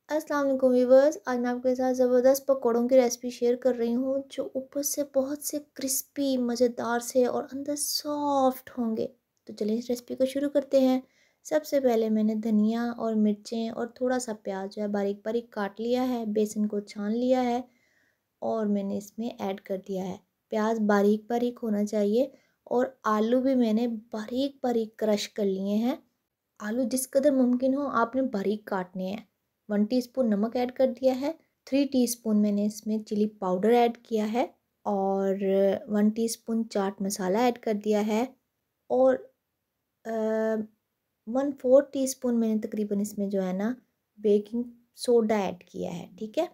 अस्सलाम वालेकुम व्यूवर्स। आज मैं आपके साथ ज़बरदस्त पकौड़ों की रेसिपी शेयर कर रही हूँ जो ऊपर से बहुत से क्रिस्पी मज़ेदार से और अंदर सॉफ्ट होंगे। तो चलिए इस रेसिपी को शुरू करते हैं। सबसे पहले मैंने धनिया और मिर्चें और थोड़ा सा प्याज जो है बारीक बारीक काट लिया है, बेसन को छान लिया है और मैंने इसमें ऐड कर दिया है। प्याज बारीक बारीक होना चाहिए और आलू भी मैंने बारीक बारीक क्रश कर लिए हैं। आलू जिस कदर मुमकिन हो आपने बारीक काटने हैं। 1 टीस्पून नमक ऐड कर दिया है। 3 टीस्पून मैंने इसमें चिली पाउडर ऐड किया है और 1 टीस्पून चाट मसाला ऐड कर दिया है और 1/4 टीस्पून मैंने तकरीबन इसमें जो है ना बेकिंग सोडा ऐड किया है। ठीक है,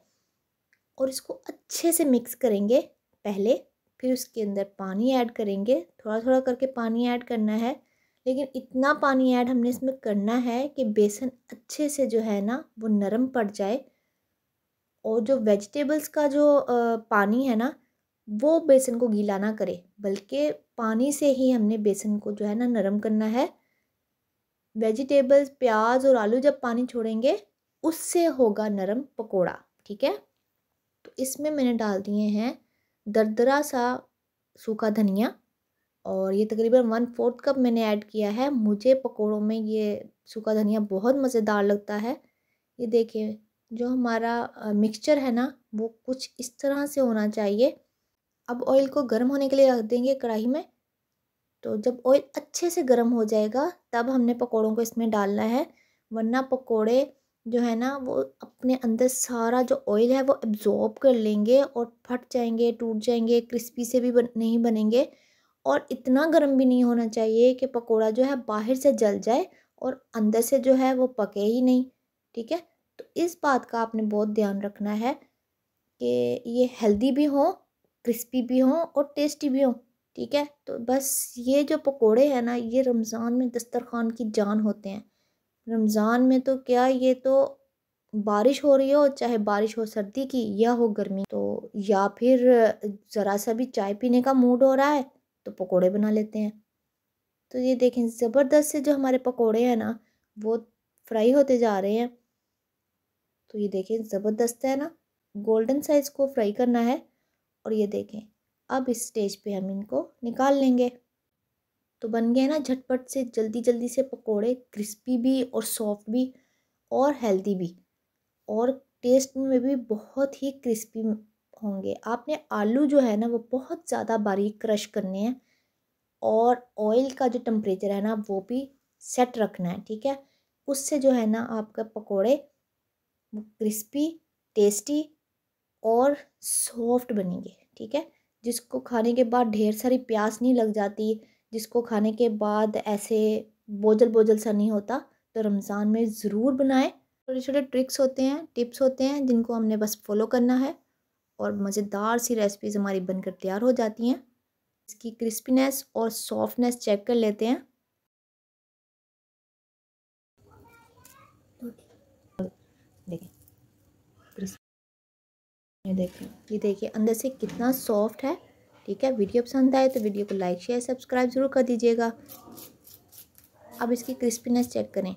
और इसको अच्छे से मिक्स करेंगे पहले, फिर उसके अंदर पानी ऐड करेंगे। थोड़ा थोड़ा करके पानी ऐड करना है, लेकिन इतना पानी ऐड हमने इसमें करना है कि बेसन अच्छे से जो है ना वो नरम पड़ जाए और जो वेजिटेबल्स का जो पानी है ना वो बेसन को गीला ना करे, बल्कि पानी से ही हमने बेसन को जो है ना नरम करना है। वेजिटेबल्स प्याज और आलू जब पानी छोड़ेंगे उससे होगा नरम पकोड़ा। ठीक है, तो इसमें मैंने डाल दिए हैं दरदरा सा सूखा धनिया और ये तकरीबन 1/4 कप मैंने ऐड किया है। मुझे पकोड़ों में ये सूखा धनिया बहुत मज़ेदार लगता है। ये देखिए जो हमारा मिक्सचर है ना वो कुछ इस तरह से होना चाहिए। अब ऑयल को गर्म होने के लिए रख देंगे कढ़ाई में। तो जब ऑयल अच्छे से गर्म हो जाएगा तब हमने पकोड़ों को इसमें डालना है, वरना पकोड़े जो है ना वो अपने अंदर सारा जो ऑयल है वो एब्जॉर्ब कर लेंगे और फट जाएंगे, टूट जाएंगे, क्रिस्पी से भी नहीं बनेंगे। और इतना गर्म भी नहीं होना चाहिए कि पकोड़ा जो है बाहर से जल जाए और अंदर से जो है वो पके ही नहीं। ठीक है, तो इस बात का आपने बहुत ध्यान रखना है कि ये हेल्दी भी हो, क्रिस्पी भी हो और टेस्टी भी हो। ठीक है, तो बस ये जो पकोड़े हैं ना ये रमज़ान में दस्तरखान की जान होते हैं। रमज़ान में तो क्या, ये तो बारिश हो रही हो, चाहे बारिश हो सर्दी की या हो गर्मी, तो या फिर ज़रा सा भी चाय पीने का मूड हो रहा है तो पकोड़े बना लेते हैं। तो ये देखें ज़बरदस्त से जो हमारे पकोड़े हैं ना वो फ्राई होते जा रहे हैं। तो ये देखें ज़बरदस्त है ना, गोल्डन साइज़ को फ्राई करना है। और ये देखें अब इस स्टेज पे हम इनको निकाल लेंगे। तो बन गए ना झटपट से जल्दी जल्दी से पकोड़े, क्रिस्पी भी और सॉफ्ट भी और हेल्दी भी, और टेस्ट में भी बहुत ही क्रिस्पी होंगे। आपने आलू जो है ना वो बहुत ज़्यादा बारीक क्रश करने हैं और ऑयल का जो टेम्परेचर है ना वो भी सेट रखना है। ठीक है, उससे जो है ना आपका पकोड़े क्रिस्पी, टेस्टी और सॉफ्ट बनेंगे। ठीक है, जिसको खाने के बाद ढेर सारी प्यास नहीं लग जाती, जिसको खाने के बाद ऐसे बोझल बोझल सा नहीं होता, तो रमज़ान में ज़रूर बनाएं। छोटे छोटे ट्रिक्स होते हैं, टिप्स होते हैं जिनको हमने बस फॉलो करना है और मज़ेदार सी रेसिपीज़ हमारी बनकर तैयार हो जाती हैं। इसकी क्रिस्पीनेस और सॉफ्टनेस चेक कर लेते हैं। देखें ये देखिए अंदर से कितना सॉफ्ट है। ठीक है, वीडियो पसंद आए तो वीडियो को लाइक शेयर सब्सक्राइब ज़रूर कर दीजिएगा। अब इसकी क्रिस्पीनेस चेक करें,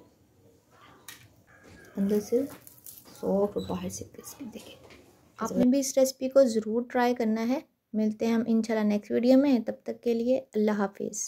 अंदर से सॉफ्ट और बाहर से क्रिस्पी। देखें आपने भी इस रेसिपी को ज़रूर ट्राई करना है। मिलते हैं हम इंशाल्लाह नेक्स्ट वीडियो में, तब तक के लिए अल्लाह हाफिज़।